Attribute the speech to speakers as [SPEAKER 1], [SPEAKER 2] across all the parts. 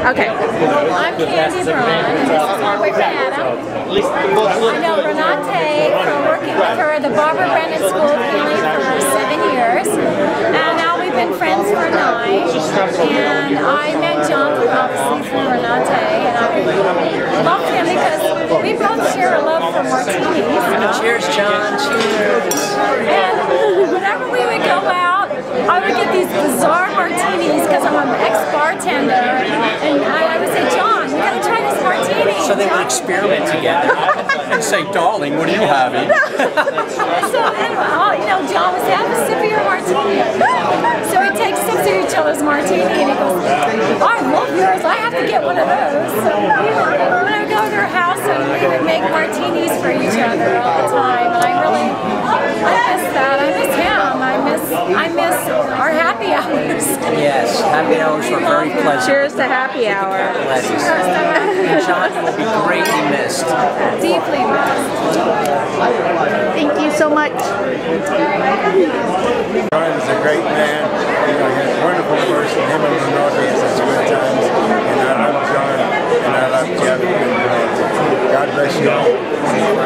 [SPEAKER 1] Okay.
[SPEAKER 2] I'm Candy Braun, and this is my boyfriend Adam. I know Renate from working with her at the Barbara Brennan School of Healing for 7 years, and now we've been friends for 9. And I met John obviously through Renate, and I love him because we both share a love for martinis.
[SPEAKER 3] Cheers, John. Cheers.
[SPEAKER 2] And whenever we would go out, I would get these bizarre martinis because I'm an ex-bartender, and I would say, John, we gotta try this martini.
[SPEAKER 3] So they would experiment together and say, darling, what are you having?
[SPEAKER 2] So, and, you know, John would say, have a sip of your martini. So we take sips of each other's martini, and he goes, I love yours, I have to get one of those. So we would go to their house, and we would make martinis for each other all the time, and I miss that. I miss him. I miss our happy hours.
[SPEAKER 3] Yes, happy hours were very pleasant.
[SPEAKER 1] Cheers to happy hour.
[SPEAKER 3] And John will be greatly missed.
[SPEAKER 2] Deeply missed.
[SPEAKER 1] Thank you so much.
[SPEAKER 4] John is a great man. He's a wonderful person. Him and Renate has such good times. And I love John. And I love Jeff. God bless you all.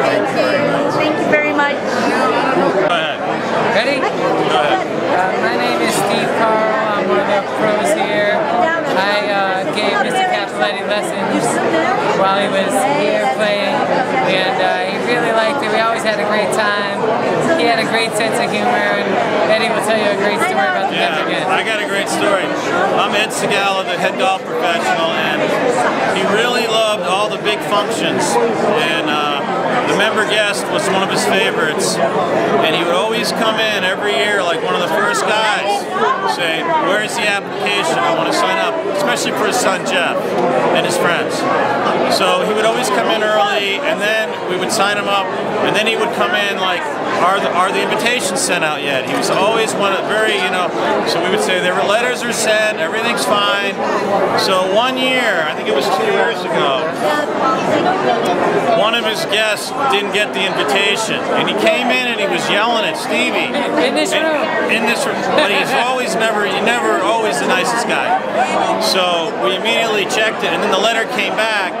[SPEAKER 1] Thank you. Thank you very much.
[SPEAKER 5] Go ahead.
[SPEAKER 6] Ready?
[SPEAKER 5] Go ahead.
[SPEAKER 6] My name is Steve Carl. I'm one of the pros here. I gave Mr. Capiletti lessons while he was here playing, and he really liked it. We always had a great time. He had a great sense of humor, and Eddie will tell you a great story about the Denver game.
[SPEAKER 5] I got a great story. I'm Ed Segala, the head golf professional, and he really loved all the big functions, and the member guest was one of his favorites, and he would always come in every year like one of the first guys, saying, where's the application? I want to sign up, especially for his son Jeff and his friends. So he would always come in early, and then we would sign him up, and then he would come in like, are the invitations sent out yet? He was always one of very, so we would say their letters are sent, everything's fine. So one year, I think it was 2 years ago, one of his guests didn't get the invitation, and he came in and he was yelling at Stevie.
[SPEAKER 6] In this room.
[SPEAKER 5] In this room. But he's always never always the nicest guy. So we immediately checked it, and then the letter came back,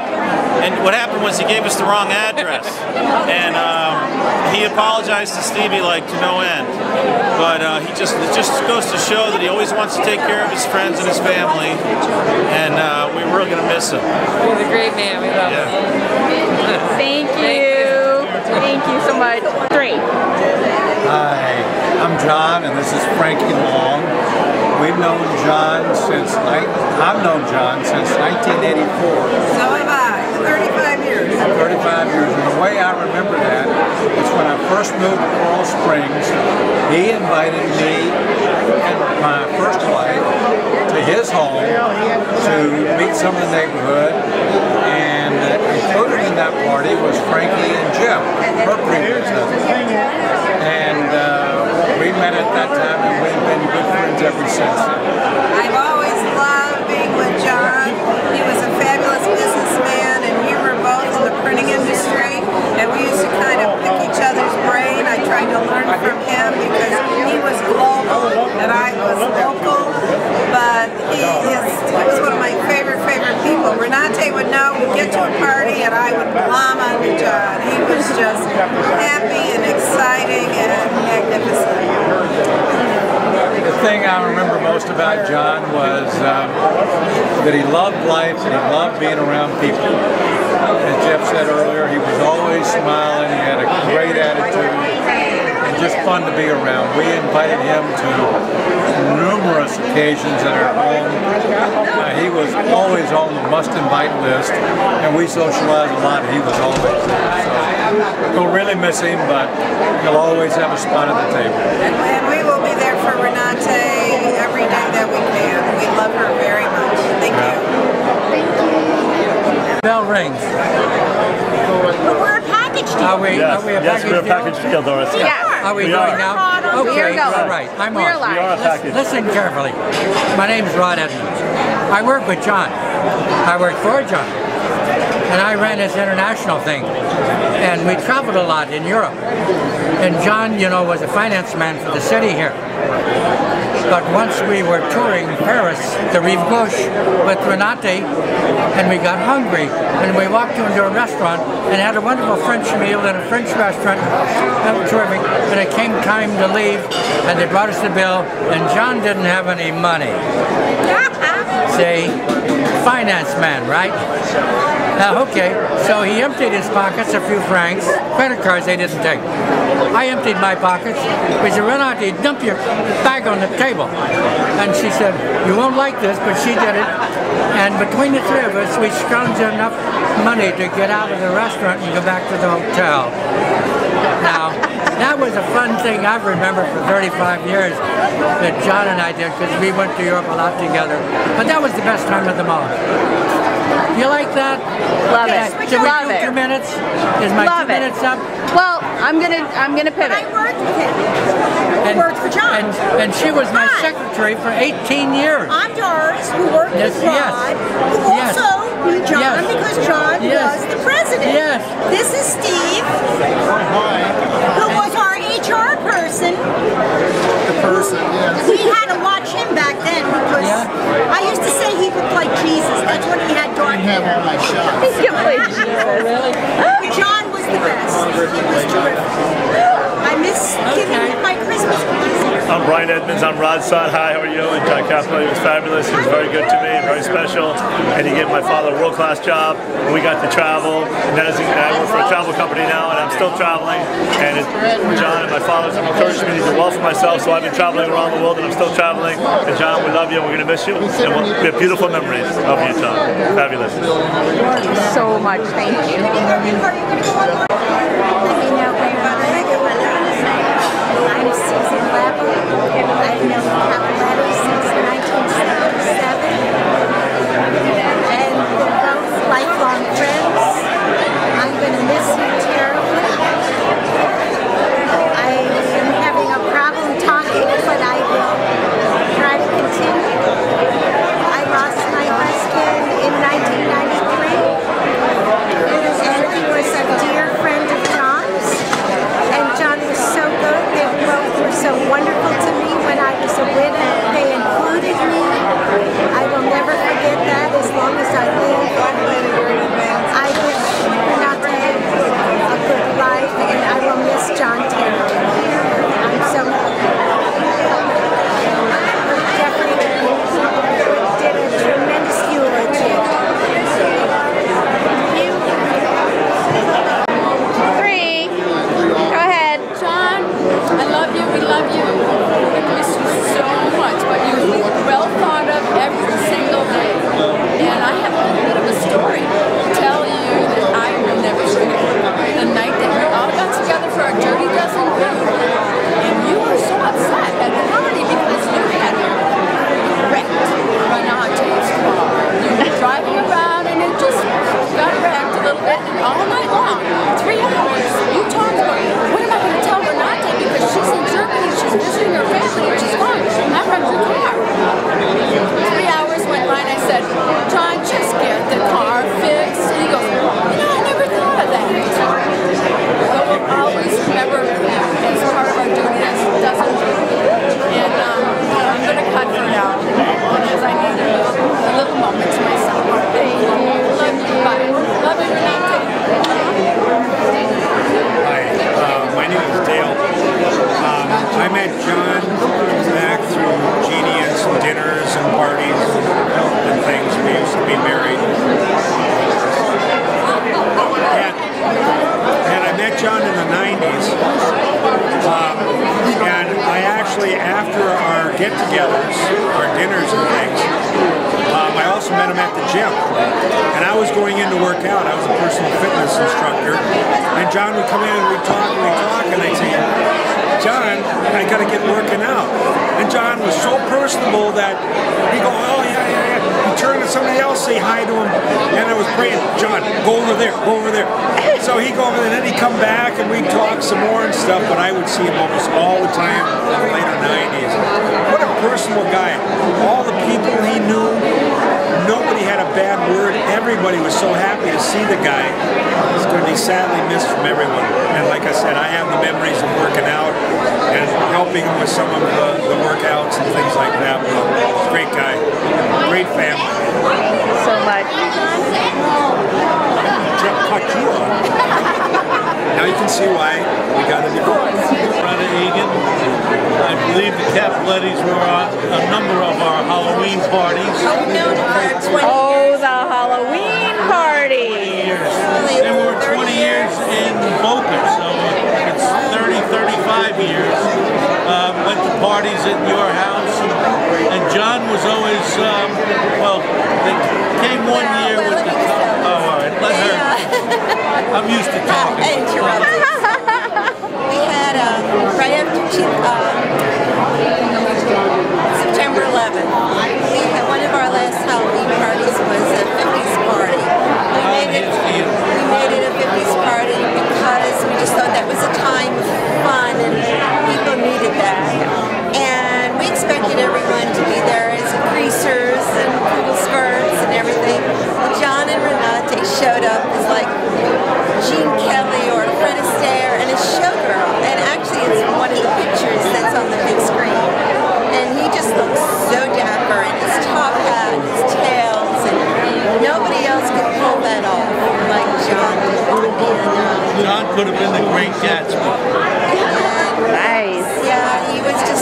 [SPEAKER 5] and what happened was he gave us the wrong address. And he apologized to Stevie like to no end. But it just goes to show that he always wants to take care of his friends and his family, and we're really going to miss him.
[SPEAKER 6] He's a great man. We love him.
[SPEAKER 1] Thank you. Thank you so much. 3.
[SPEAKER 4] Hi, I'm John, and this is Frankie Long. We've known John since, I've known John since 1984.
[SPEAKER 7] So have I, 35 years.
[SPEAKER 4] 35 years, and the way I remember that is when I first moved to Coral Springs, he invited me and my first wife to his home to meet some of the neighborhood, and included in that party was Frankie and Jim, her previous husband. And we met at that time, and we've been good friends ever since then.
[SPEAKER 7] I've always loved being with John. He was a fabulous businessman, and we were both in the printing industry, and we used to kind of pick each other's brain. I tried to learn from him because he was global and I was local, but he was one of my favorite people. Renate would know, we'd get to a party and I would glom onto John. He was just happy and exciting and magnificent.
[SPEAKER 4] The thing I remember most about John was that he loved life and he loved being around people. As Jeff said earlier, he was always smiling, he had a great attitude, and just fun to be around. We invited him to numerous occasions at our home. He was always on the must-invite list, and we socialized a lot. He was always there. So we'll really miss him, but he'll always have a spot at the table.
[SPEAKER 7] And we will be there for Renate every day that we can. We love her very much. Thank you.
[SPEAKER 6] Bell rings.
[SPEAKER 1] We're a package deal.
[SPEAKER 6] Are we a package deal,
[SPEAKER 5] Doris.
[SPEAKER 1] Yeah.
[SPEAKER 6] Are we going now? Okay,
[SPEAKER 1] We are going.
[SPEAKER 6] all right. I'm
[SPEAKER 1] We're
[SPEAKER 6] on.
[SPEAKER 1] live.
[SPEAKER 5] We are a package.
[SPEAKER 6] Listen carefully. My name is Rod Edmonds. I work with John. I work for John. And I ran his international thing. And we traveled a lot in Europe. And John, was a finance man for the city here.
[SPEAKER 8] But once we were touring Paris, the Rive Gauche, with Renate, and we got hungry, and we walked into a restaurant and had a wonderful French meal in a French restaurant. That was terrific. And it came time to leave, and they brought us the bill, and John didn't have any money. See, finance man, right? Okay, so he emptied his pockets, a few francs, credit cards they didn't take. I emptied my pockets. We said, Renate, dump your bag on the table. And she said, you won't like this, but she did it. And between the three of us, we scrounged enough money to get out of the restaurant and go back to the hotel. Now, that was a fun thing I've remembered for 35 years that John and I did, because we went to Europe a lot together. But that was the best time of them all. You like that?
[SPEAKER 1] Love it.
[SPEAKER 8] Should we
[SPEAKER 1] Love
[SPEAKER 8] do
[SPEAKER 1] it.
[SPEAKER 8] 2 minutes? Is my
[SPEAKER 1] Love
[SPEAKER 8] 2 minutes up?
[SPEAKER 1] Well, I'm gonna pivot.
[SPEAKER 7] I worked with him.
[SPEAKER 8] And,
[SPEAKER 7] Worked for John.
[SPEAKER 8] And she was my secretary for 18 years.
[SPEAKER 7] I'm Doris, who worked with Rod, who also knew John because John was the president.
[SPEAKER 8] Yes.
[SPEAKER 7] This is Steve, who was our HR person.
[SPEAKER 9] The person, yes.
[SPEAKER 7] We had to watch him back then because I used to say he looked like Jesus. That's when he had dark hair.
[SPEAKER 9] Have all my shots.
[SPEAKER 1] He's complete Jesus.
[SPEAKER 7] John was the best. He was terrific. I miss giving him my Christmas cookies.
[SPEAKER 10] I'm Brian Edmonds. I'm Rod's son. Hi, how are you? And John Capelletti was fabulous. He was very good to me and very special. And he gave my father a world-class job. And we got to travel. And then I work for a travel company now, and I'm still traveling. And John and my father have encouraged me to do well for myself. So I've been traveling around the world, and I'm still traveling. And John, we love you, and we're going to miss you. And we have beautiful memories of you, John. Fabulous.
[SPEAKER 1] So much. Thank you.
[SPEAKER 2] I'm Susan Weber. I've known Capelletti since 1977. And we're both lifelong friends. I'm going to miss you terribly. I am having a problem talking, but I will try to continue. I lost my husband in 1993. And he was a dear friend of John's. And John was so good. They both were so wonderful to me when I was a widow. They included me. I will never forget that as long as I live. I wish Renate a good life, and I will miss John terribly. I'm so Jeffrey did a tremendous eulogy.
[SPEAKER 1] 3. Go ahead.
[SPEAKER 11] John, I love you, we love you. I miss you so much, but you're well thought of every single day. And I have a little bit of a story to tell you that I will never forget. The night that we all got together for our Dirty Dozen group, and you were so upset at the party because you had wrecked Renate's car. You were driving around and it just got wrecked a little bit, and all night long, 3 hours, you talked about, what am I going to tell Renate because she's in Germany, she's visiting her family, and she's gone. I wrecked her car. 3 hours went by and I said, John, just get the car fixed. And he goes, I never thought of that. But we'll always remember as part of our Dirty Dozen group. And I'm going to cut for now because I need a little moment to myself. Thank you. Love you. Bye. Love you, Renate.
[SPEAKER 12] Hi, my name is Dale. I met John back through Jeannie and some dinners and parties and things. We used to be married. And I met John in the 90s. And I actually, after our get-togethers, our dinners and things, I also met him at the gym. And I was going in to work out. I was a personal fitness instructor. And John would come in and we'd talk, and I'd say, John, I got to get working out. And John was so personable that he'd go, oh, yeah. He'd turn to somebody else, say hi to him. And I was praying, John, go over there, go over there. So he'd go over there, and then he'd come back, and we'd talk some more and stuff, but I would see him almost all the time in the later 90s. What a personable guy. All the people he knew, nobody had a bad word. Everybody everybody was so happy to see the guy. He's going to be sadly missed from everyone. And like I said, I have the memories of working out and helping him with some of the workouts and things like that. But great guy, great family.
[SPEAKER 1] Thank you so much.
[SPEAKER 12] Cut you off. Now you can see why we got a divorce.
[SPEAKER 13] Brother Egan. I believe the Capolettis were on a number of our Halloween parties.
[SPEAKER 1] Oh, the Halloween party!
[SPEAKER 13] They were 20 years in Boca, so it's 30, 35 years. Went to parties at your house, and John was always, well, they came one year with the, oh, all right, let her, I'm used to talking.
[SPEAKER 7] We had, right after September 11th, we had one of our last Halloween parties was a 50s party. We made it a 50s party because we just thought that was a time of fun and people needed that. And we expected everyone to be there as greasers and cool skirts and everything. Well, John and Renate showed up as like Gene Kelly or Fred Astaire and a showgirl. And actually it's one of the pictures that's on the big screen. And he just looks so dapper in his top hat, his tails, and nobody else could pull that off like John did.
[SPEAKER 13] John could have been the Great Gatsby.
[SPEAKER 1] Nice.
[SPEAKER 7] Yeah, he was a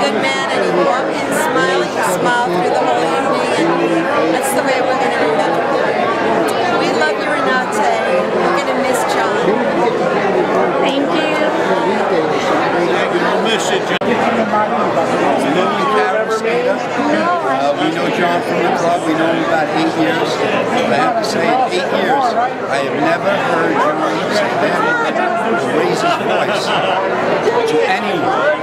[SPEAKER 7] good man, and he walked in smiling, he smiled through the whole evening, and that's the way we're going to remember him. We love you, Renate. We're going to miss John.
[SPEAKER 1] Thank you.
[SPEAKER 13] We'll miss you, John.
[SPEAKER 14] We know John from the club. We know him about 8 years. I have to say, in 8 years, I have never heard John raise his voice to anyone.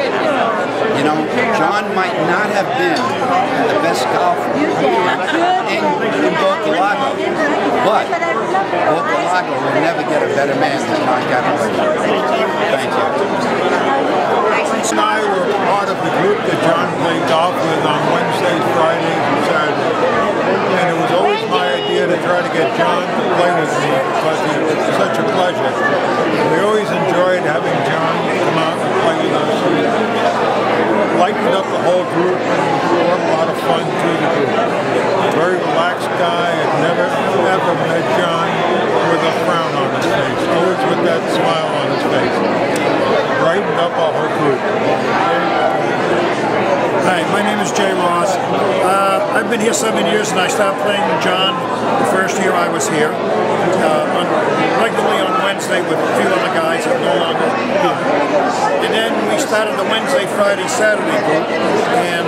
[SPEAKER 14] You know, John might not have been the best golfer in Boca Lago, but Boca Lago will never get a better man than John Capoletti. Thank you.
[SPEAKER 12] Chris and I were part of the group that John played golf with on Wednesdays, Fridays, and Saturdays. And it was always my idea to try to get John to play with me because he was such a pleasure. We always enjoyed having John come out and play with us. He lightened up the whole group and brought a lot of fun to the group. Very relaxed guy. I've never ever met John with a frown on his face. Always with that smile on his face. Brightened up our whole group.
[SPEAKER 15] Hi, my name is Jay Ross. I've been here 7 years and I started playing with John the first year I was here. Regularly on Wednesday with a few other guys that no longer do. And then we started the Wednesday, Friday, Saturday group, and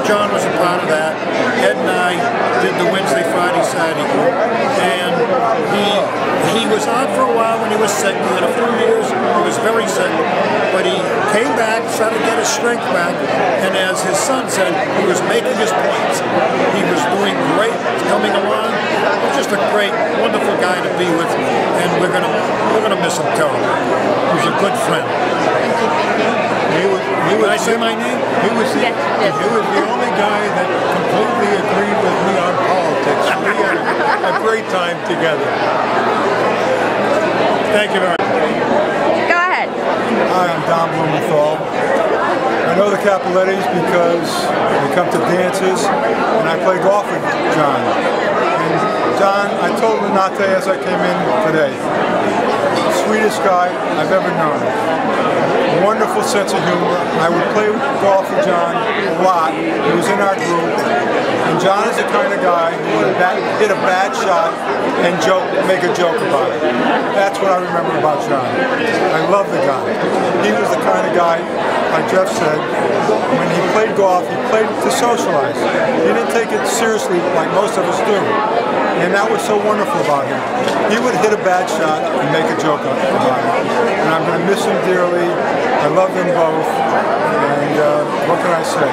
[SPEAKER 15] John was a part of that. Ed and I did the Wednesday, Friday, Saturday group. And he was out for a while when he was sick. He had a few years, he was very sick. But he came back, started to get his strength back, and as his son said, he was making his points. He was doing great, coming along. He was just a great, wonderful guy to be with, and we're gonna miss him terribly. He was a good friend.
[SPEAKER 12] Did I say my name? He was the only guy that completely agreed with me on politics. We had a great time together.
[SPEAKER 15] Thank you very much.
[SPEAKER 1] Go ahead.
[SPEAKER 16] Hi, I'm Don Blumenthal. I know the Capolettis because we come to dances and I play golf with John. And John, I told Renate as I came in today, sweetest guy I've ever known. Wonderful sense of humor. I would play golf with John a lot. He was in our group. And John is the kind of guy who would hit a bad shot and make a joke about it. That's what I remember about John. I love the guy. He was the kind of guy, like Jeff said, when he played golf, he played to socialize. He didn't take it seriously like most of us do. And that was so wonderful about him. He would hit a bad shot and make a joke about it. And I'm going to miss him dearly. I love them both. And what can I say?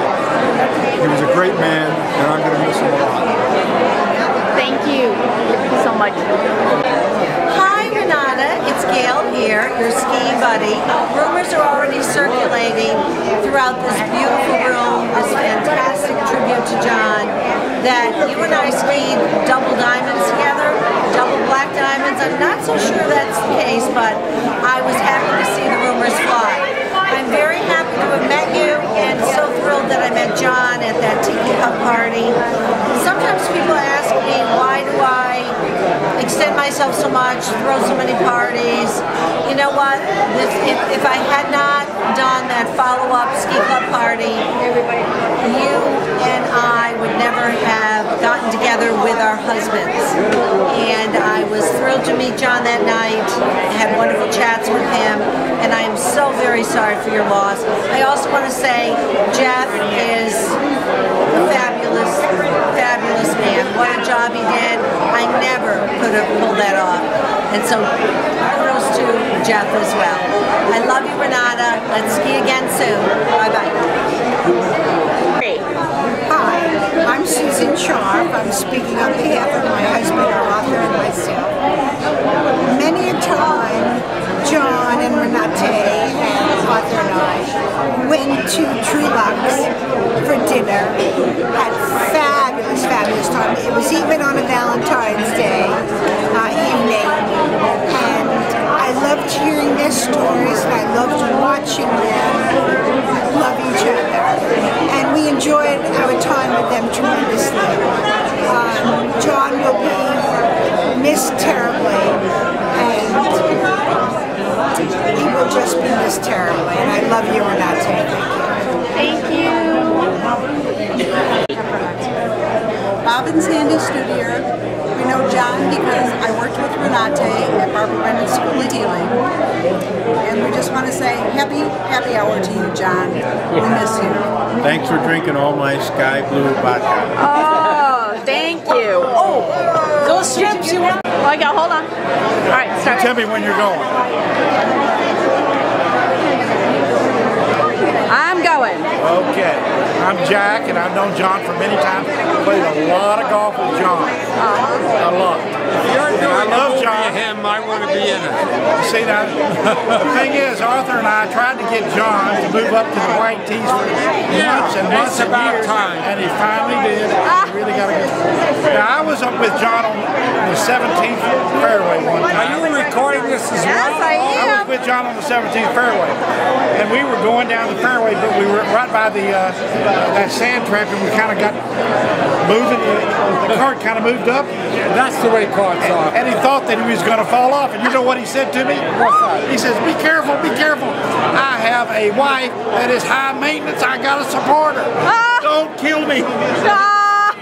[SPEAKER 16] He was a great man, and I'm going to miss him a lot.
[SPEAKER 1] Thank you so much.
[SPEAKER 17] Hi, Renata. It's Gail here, your ski buddy. Rumors are already circulating throughout this beautiful room, this fantastic tribute to John. that you and I skied double diamonds together, double black diamonds. I'm not so sure that's the case, but I was happy to see the rumors fly. I'm very happy to have met you and so thrilled that I met John at that Tiki Hut party. Sometimes people ask me, why do I extend myself so much, throw so many parties? You know what? If I had not done that follow-up ski club party, you and I would never have gotten together with our husbands. And I was thrilled to meet John that night, had wonderful chats with him, and I am so very sorry for your loss. I also want to say Jeff is a fabulous, fabulous man. What a job he did. I never could have pulled that off. And so kudos to Jeff as well. I love you, Renata. Let's ski again soon. Bye-bye.
[SPEAKER 18] Hi, I'm Susan Sharp. I'm speaking on behalf of my husband, Arthur, and myself. Many a time, John and Renate and Arthur and I went to Trulux for dinner. Had fabulous, fabulous time. It was even on a Valentine's Day evening. And I loved hearing their stories and I loved watching them love each other. And we enjoyed our time with them tremendously. John will be missed terribly, and he will just be missed terribly. And I love you, Renate.
[SPEAKER 1] Thank you.
[SPEAKER 19] Bob and Sandy Studier. We know John because I worked with Renate at Barbara Brennan School of Healing. And we just want to say happy hour to you, John. We miss you.
[SPEAKER 12] Thanks for drinking all my sky blue vodka.
[SPEAKER 1] Oh, thank you. Oh, those chips you want? Oh, I got, hold on. All right, start.
[SPEAKER 12] Tell me when you're going.
[SPEAKER 1] I'm going.
[SPEAKER 12] Okay. I'm Jack, and I've known John for many times. Played a lot of golf with John. A lot. I love John.
[SPEAKER 13] I want to be in it.
[SPEAKER 12] See now, the thing is, Arthur and I tried to get John to move up to the white tees for months and months and years, and he finally did. He really got a good. Now I was up with John on the 17th fairway one time.
[SPEAKER 13] Are you recording this as well?
[SPEAKER 1] Yes, I am.
[SPEAKER 12] I was with John on the 17th fairway, and we were going down the fairway, but we were right by the that sand trap, and we kind of got moving. The cart kind of moved up.
[SPEAKER 13] That's the way carts are.
[SPEAKER 12] And he thought that he was going to fall off, and you know what he said to me? He says, "Be careful, be careful. I have a wife that is high maintenance. I got to support her. Don't kill me."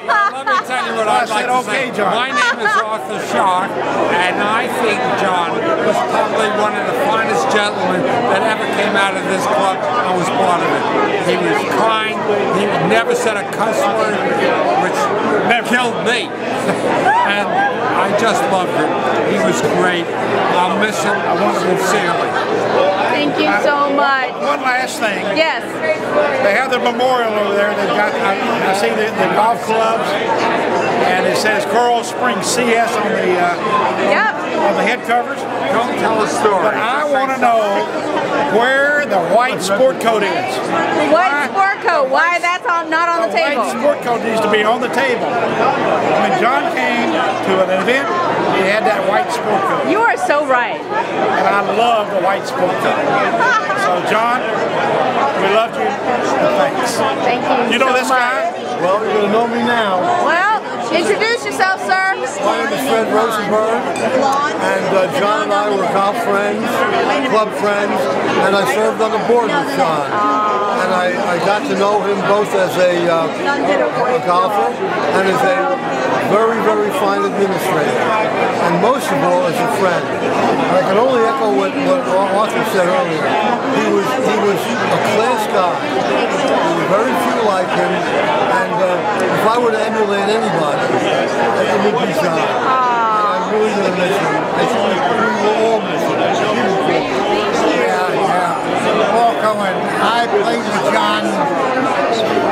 [SPEAKER 13] Let me tell you what I'd like to say.
[SPEAKER 12] John.
[SPEAKER 13] My name is Arthur Sharp, and I think John was probably one of the finest gentlemen that ever came out of this club and was part of it. He was kind. He never said a cuss word, which killed me. And I just loved him. He was great. I'll miss him sincerely.
[SPEAKER 1] Thank you so much.
[SPEAKER 12] One last thing.
[SPEAKER 1] Yes.
[SPEAKER 12] They have the memorial over there. They've got, I see the golf clubs, and it says Coral Springs CS on the head covers.
[SPEAKER 13] Don't tell a story.
[SPEAKER 12] But I want to know where the white sport coat is.
[SPEAKER 1] The white sport coat. Why that's not on the table?
[SPEAKER 12] The white sport coat needs to be on the table. When John came to an event, he had that white sport coat.
[SPEAKER 1] You are so right.
[SPEAKER 12] And I love the white sport coat. So John, we love you. Thanks.
[SPEAKER 1] Thank you.
[SPEAKER 12] You know
[SPEAKER 1] so
[SPEAKER 12] this
[SPEAKER 1] much.
[SPEAKER 12] guy?
[SPEAKER 14] Well, you're going to know me now.
[SPEAKER 1] Well, introduce yourself, sir.
[SPEAKER 14] My name is Fred Rosenberg, and John and I were golf friends, club friends, and I served on the board with John. And I got to know him both as a golfer and as a very, very fine administrator, and most of all as a friend. And I can only echo what Arthur said earlier. He was a class guy. There were very few like him, and if I were to emulate anybody, it would be John. I'm really going to miss him. I think we will all miss him.
[SPEAKER 20] Paul Cohen. I played with John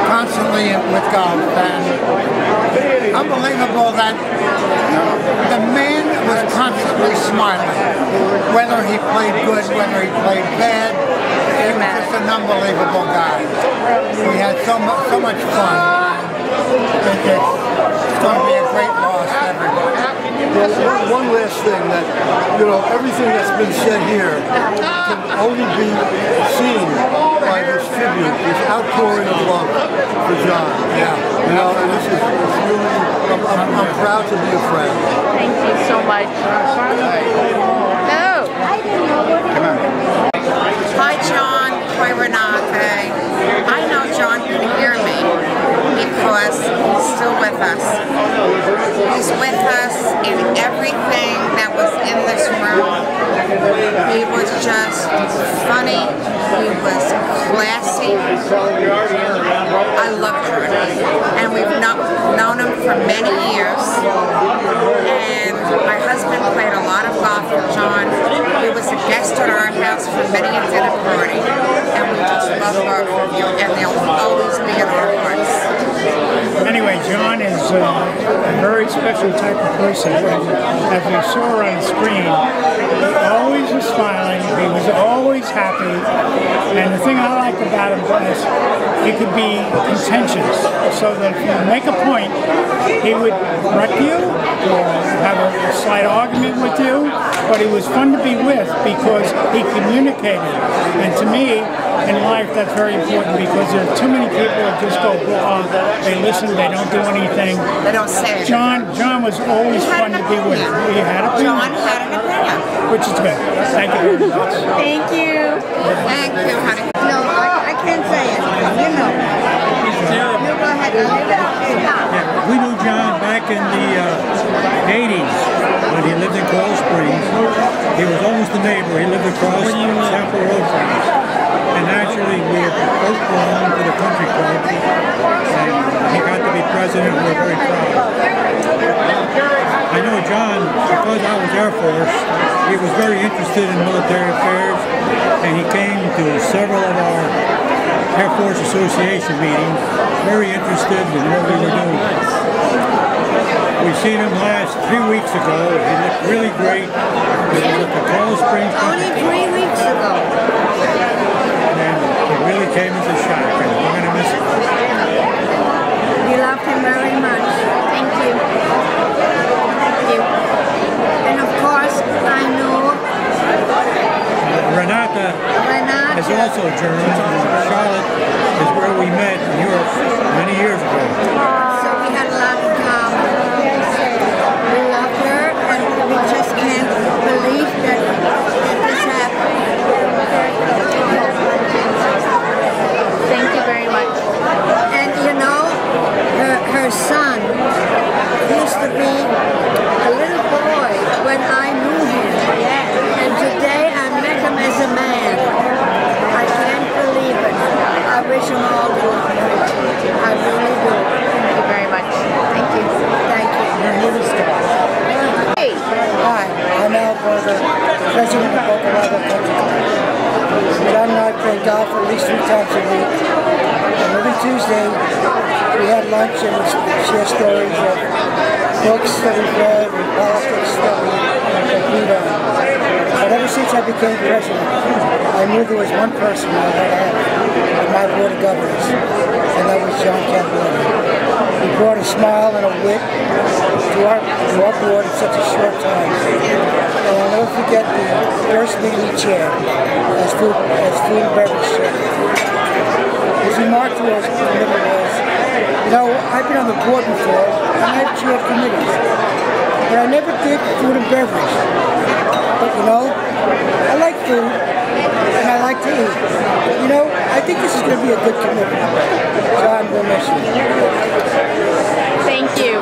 [SPEAKER 20] constantly with golf, and unbelievable that the man was constantly smiling, whether he played good, whether he played bad. He was just an unbelievable guy. We had so much fun. it's going to be a great loss to everybody.
[SPEAKER 9] Well, one last thing that, everything that's been said here can only be seen by this tribute, this outpouring of love for John. Yeah. And this is really, I'm proud to be a friend.
[SPEAKER 1] Thank you so much. No.
[SPEAKER 14] Come on.
[SPEAKER 21] Hi, John. Hi, Renate. I know John can hear me because he's still with us. He's with us in everything that was in this room. He was just funny. He was classy. I love Jordan. And we've known him for many years. And my husband played a lot of golf with John. He was a guest at our house for many a dinner party. And we just love both of you. And they'll always be in our hearts.
[SPEAKER 22] Anyway, John is a very special type of person. As we saw on the screen, he always was smiling, he was always happy, and the thing I liked about him was he could be contentious, so that if you make a point, he would correct you or have a slight argument with you, but he was fun to be with because he communicated. And to me, in life, that's very important because there are too many people that just go blah, they listen, they don't do anything.
[SPEAKER 21] They don't say it.
[SPEAKER 22] John was always fun to be with. He had a opinion.
[SPEAKER 21] John had an opinion.
[SPEAKER 22] Which is good. Thank you very much.
[SPEAKER 1] Thank you.
[SPEAKER 21] Thank you, honey.
[SPEAKER 18] No, I can't say it. You know. You go ahead.
[SPEAKER 23] Yeah, we knew John back in the 80s when he lived in Coral Springs. He was almost a neighbor. He lived across Sample Road from us. And actually, we both belonged to the country club. And he got to be president. We're very proud. I know John, because I was Air Force, he was very interested in military affairs, and he came to several of our Air Force Association meetings, very interested in what we were doing. We seen him last 3 weeks ago. He looked really great. He was at the Coral Springs.
[SPEAKER 18] Only 3 weeks ago.
[SPEAKER 23] And it really came as a shock, and we're going to miss him.
[SPEAKER 18] We love him very much.
[SPEAKER 1] Thank you. Thank you.
[SPEAKER 18] And of course, I know
[SPEAKER 23] Renata is also German. Charlotte is where we met in Europe many years ago.
[SPEAKER 18] So we had a lot in common. We love her, and we just can't believe that this happened.
[SPEAKER 1] Thank you very much.
[SPEAKER 18] And you know, her son used to be a little boy when I knew him. And today I met him as a man. I can't believe it. I wish him all the luck. I really do.
[SPEAKER 1] Thank you very much. Thank you.
[SPEAKER 18] Thank you.
[SPEAKER 1] Hey.
[SPEAKER 24] Hi, I'm Al Berger, president of Boca Raton Country Club. John and I play golf at least 3 times a week. And every Tuesday, we had lunch and we share stories of books that we've read and politics that we read on. But ever since I became president, I knew there was one person I had to have on my board of governors, and that was John Cappelletti. He brought a smile and a wit to our board in such a short time. And I'll never forget the first meeting he chaired as food and beverage chair. His remark to us was, I've been on the board before, and I've chaired committees, but I never did food and beverage. But I like food, and I like to eat. I think this is going to be a good committee. John, we'll miss you.
[SPEAKER 1] Thank you.